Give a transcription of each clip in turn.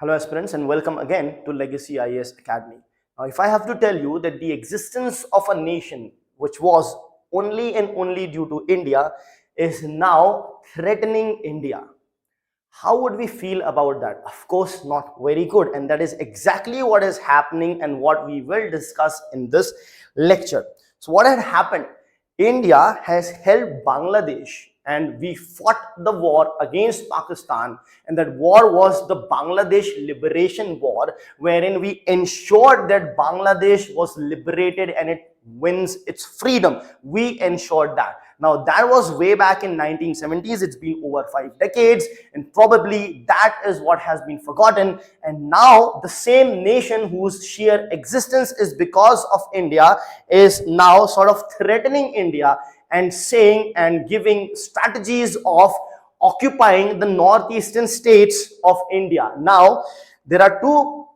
Hello aspirants and welcome again to Legacy IAS Academy. Now if I have to tell you that the existence of a nation which was only and only due to India is now threatening India, how would we feel about that? Of course, not very good, and that is exactly what is happening and what we will discuss in this lecture. So what had happened? India has held Bangladesh and we fought the war against Pakistan, and that war was the Bangladesh Liberation War, wherein we ensured that Bangladesh was liberated and it wins its freedom. We ensured that. Now that was way back in 1970s. It's been over 5 decades, and probably that is what has been forgotten. And now the same nation whose sheer existence is because of India is now sort of threatening India and saying and giving strategies of occupying the northeastern states of India. Now there are two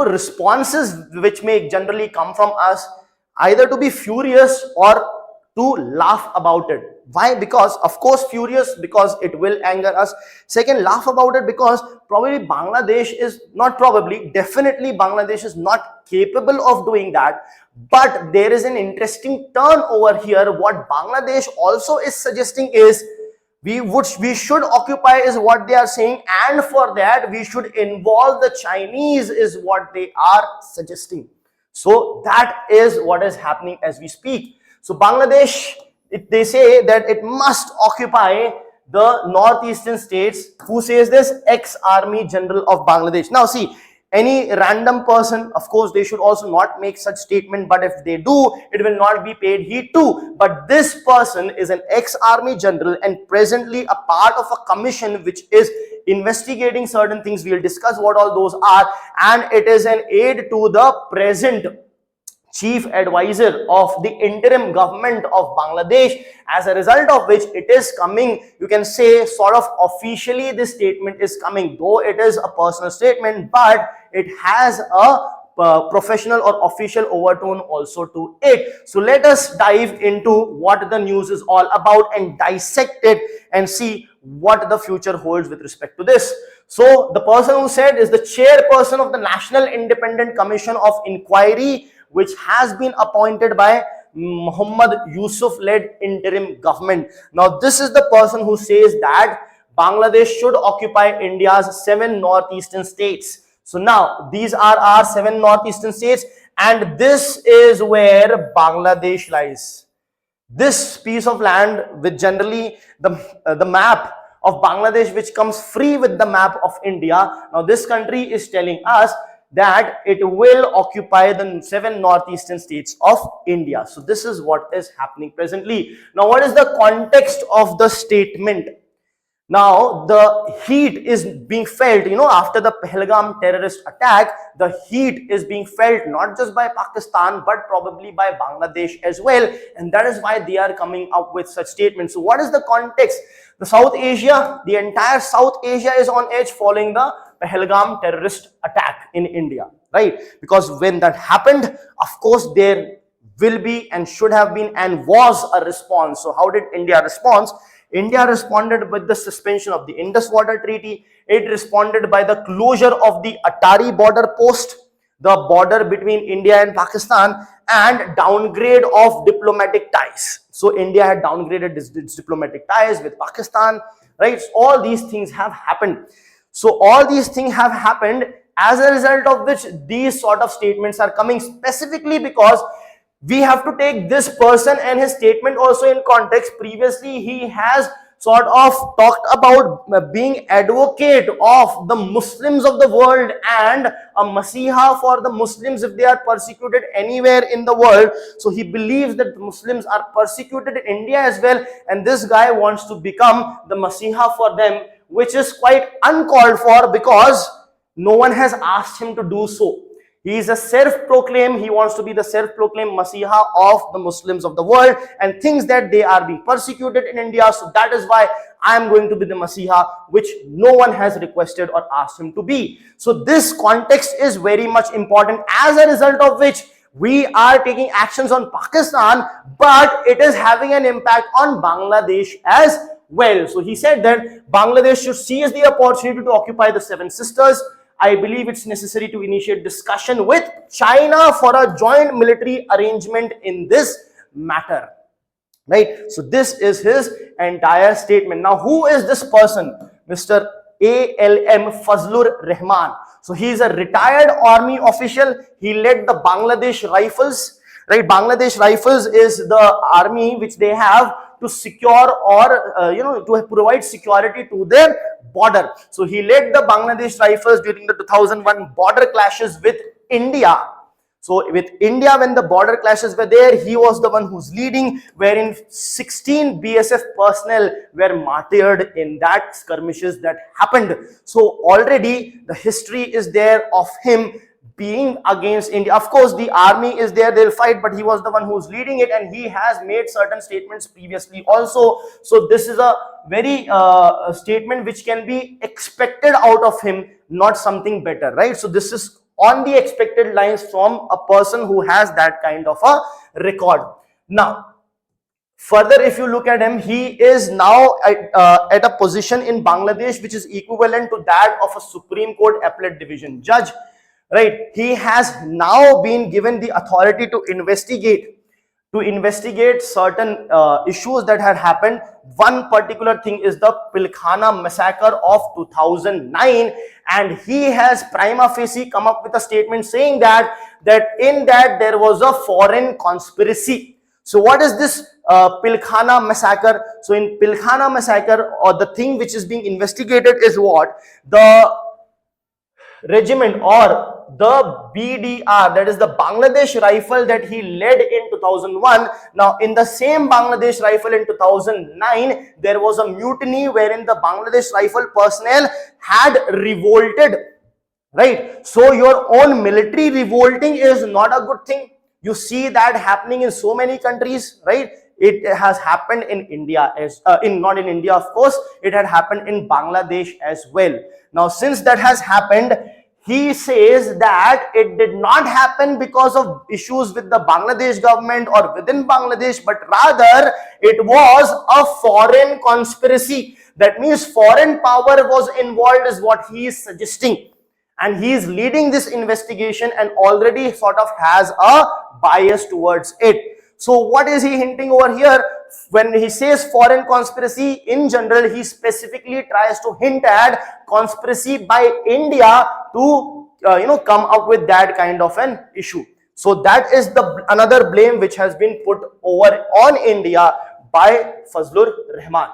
responses which may generally come from us, either to be furious or to laugh about it. Why? Because of course furious because it will anger us. Second, laugh about it because probably Bangladesh is not probably, definitely Bangladesh is not capable of doing that. But there is an interesting turn over here. What Bangladesh also is suggesting is we should occupy is what they are saying, and for that we should involve the Chinese is what they are suggesting. So that is what is happening as we speak. So Bangladesh, they say that it must occupy the northeastern states. Who says this? Ex-Army General of Bangladesh. Now see, any random person, of course they should also not make such statement, but if they do, it will not be paid heed to. But this person is an ex-Army General and presently a part of a commission which is investigating certain things. We will discuss what all those are, and it is an aide to the present chief advisor of the interim government of Bangladesh, as a result of which it is coming, you can say sort of officially this statement is coming, though it is a personal statement, but it has a professional or official overtone also to it. So let us dive into what the news is all about and dissect it and see what the future holds with respect to this. So the person who said is the chairperson of the National Independent Commission of Inquiry, which has been appointed by Muhammad Yunus-led interim government. Now this is the person who says that Bangladesh should occupy India's 7 northeastern states. So now these are our 7 northeastern states, and this is where Bangladesh lies. This piece of land with generally the map of Bangladesh which comes free with the map of India. Now this country is telling us that it will occupy the 7 northeastern states of India. So this is what is happening presently. Now what is the context of the statement? Now the heat is being felt, after the Pahalgam terrorist attack, the heat is being felt not just by Pakistan but probably by Bangladesh as well, and that is why they are coming up with such statements. So what is the context? The South Asia, the entire South Asia is on edge following the Pahalgam terrorist attack in India, right? Because when that happened, of course there will be and should have been and was a response. So how did India respond? India responded with the suspension of the Indus Water Treaty. It responded by the closure of the Atari border post, the border between India and Pakistan, and downgrade of diplomatic ties. So India had downgraded its diplomatic ties with Pakistan, right? So all these things have happened. So all these things have happened as a result of which these sort of statements are coming, specifically because we have to take this person and his statement also in context. Previously, he has sort of talked about being advocate of the Muslims of the world and a Masiha for the Muslims if they are persecuted anywhere in the world. So he believes that the Muslims are persecuted in India as well, and this guy wants to become the Masiha for them, which is quite uncalled for because no one has asked him to do so. He is a self-proclaimed, he wants to be the self-proclaimed Masiha of the Muslims of the world and thinks that they are being persecuted in India. So that is why I am going to be the Masiha, which no one has requested or asked him to be. So this context is very much important, as a result of which we are taking actions on Pakistan, but it is having an impact on Bangladesh as well. So he said that Bangladesh should seize the opportunity to occupy the 7 sisters I believe it's necessary to initiate discussion with China for a joint military arrangement in this matter. Right? So this is his entire statement. Now, who is this person? Mr. ALM Fazlur Rahman. So he is a retired army official. He led the Bangladesh Rifles. Right? Bangladesh Rifles is the army which they have to secure or to provide security to their border. So he led the Bangladesh Rifles during the 2001 border clashes with India. So with India, when the border clashes were there, he was the one who's leading, wherein 16 BSF personnel were martyred in that skirmishes that happened. So already the history is there of him being against India. Of course, the army is there, they'll fight, but he was the one who's leading it, and he has made certain statements previously also. So this is a very statement which can be expected out of him, not something better, right? So this is on the expected lines from a person who has that kind of a record. Now, further, if you look at him, he is now at a position in Bangladesh which is equivalent to that of a Supreme Court appellate division judge, right? He has now been given the authority to investigate certain issues that had happened. One particular thing is the Pilkhana massacre of 2009, and he has prima facie come up with a statement saying that in that there was a foreign conspiracy. So what is this Pilkhana massacre? So in Pilkhana massacre, or the thing which is being investigated is what? The regiment or the BDR, that is the Bangladesh Rifle that he led in 2001. Now in the same Bangladesh Rifle in 2009, there was a mutiny wherein the Bangladesh Rifle personnel had revolted, right? So your own military revolting is not a good thing. You see that happening in so many countries, right? It has happened in India as not in India, of course, it had happened in Bangladesh as well. Now since that has happened, he says that it did not happen because of issues with the Bangladesh government or within Bangladesh, but rather it was a foreign conspiracy. That means foreign power was involved is what he is suggesting. And he is leading this investigation and already sort of has a bias towards it. So what is he hinting over here? When he says foreign conspiracy, in general, he specifically tries to hint at conspiracy by India to come up with that kind of an issue. So that is the another blame which has been put over on India by Fazlur Rahman.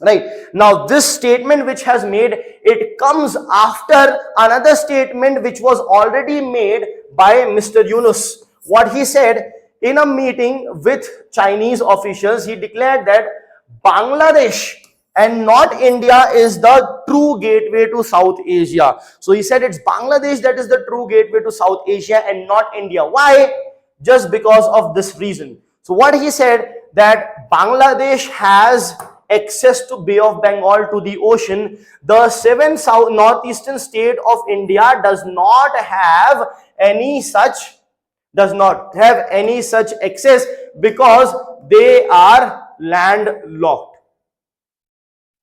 Right. Now this statement which has made, it comes after another statement which was already made by Mr. Yunus. What he said in a meeting with Chinese officials, he declared that Bangladesh and not India is the true gateway to South Asia. So he said it's Bangladesh that is the true gateway to South Asia and not India. Why? Just because of this reason. So what he said, that Bangladesh has access to Bay of Bengal, to the ocean. The 7 northeastern state of India does not have any such access because they are landlocked.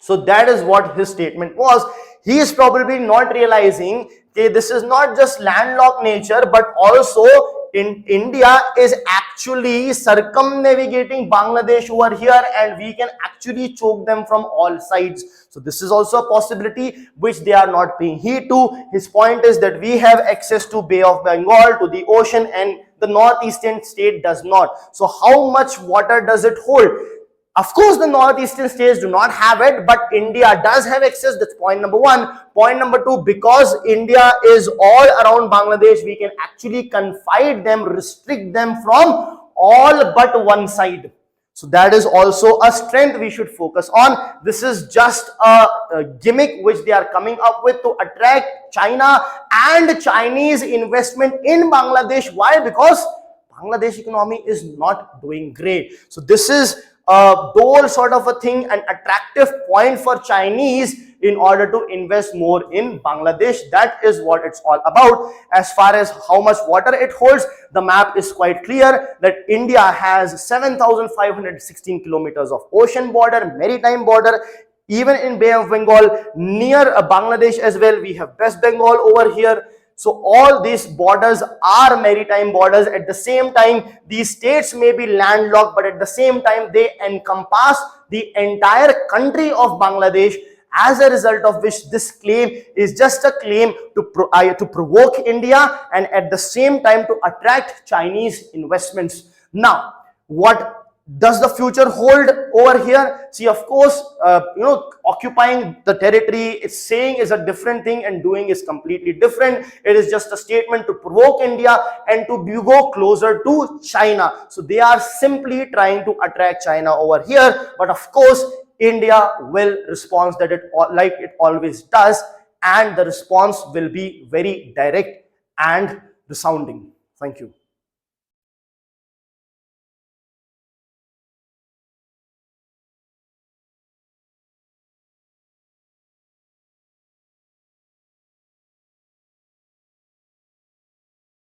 So that is what his statement was. He is probably not realizing that this is not just landlocked nature, but also in India is actually circumnavigating Bangladesh over here, and we can actually choke them from all sides. So this is also a possibility which they are not paying heed to. His point is that we have access to Bay of Bengal, to the ocean, and the northeastern state does not. So how much water does it hold? Of course, the northeastern states do not have it, but India does have access. That's point number one. Point number two, because India is all around Bangladesh, we can actually confine them, restrict them from all but one side. So that is also a strength we should focus on. This is just a gimmick which they are coming up with to attract China and Chinese investment in Bangladesh. Why? Because Bangladesh economy is not doing great. So this is a dual sort of a thing, an attractive point for Chinese in order to invest more in Bangladesh. That is what it's all about. As far as how much water it holds, the map is quite clear that India has 7,516 kilometers of ocean border, maritime border. even in Bay of Bengal, near Bangladesh as well. We have West Bengal over here. So all these borders are maritime borders. At the same time, these states may be landlocked, but at the same time, they encompass the entire country of Bangladesh, as a result of which this claim is just a claim to provoke India and at the same time to attract Chinese investments. Now, what does the future hold over here? See, of course, occupying the territory, it's saying is a different thing and doing is completely different. It is just a statement to provoke India and to go closer to China. So they are simply trying to attract China over here. But of course, India will respond that like it always does, and the response will be very direct and resounding. Thank you.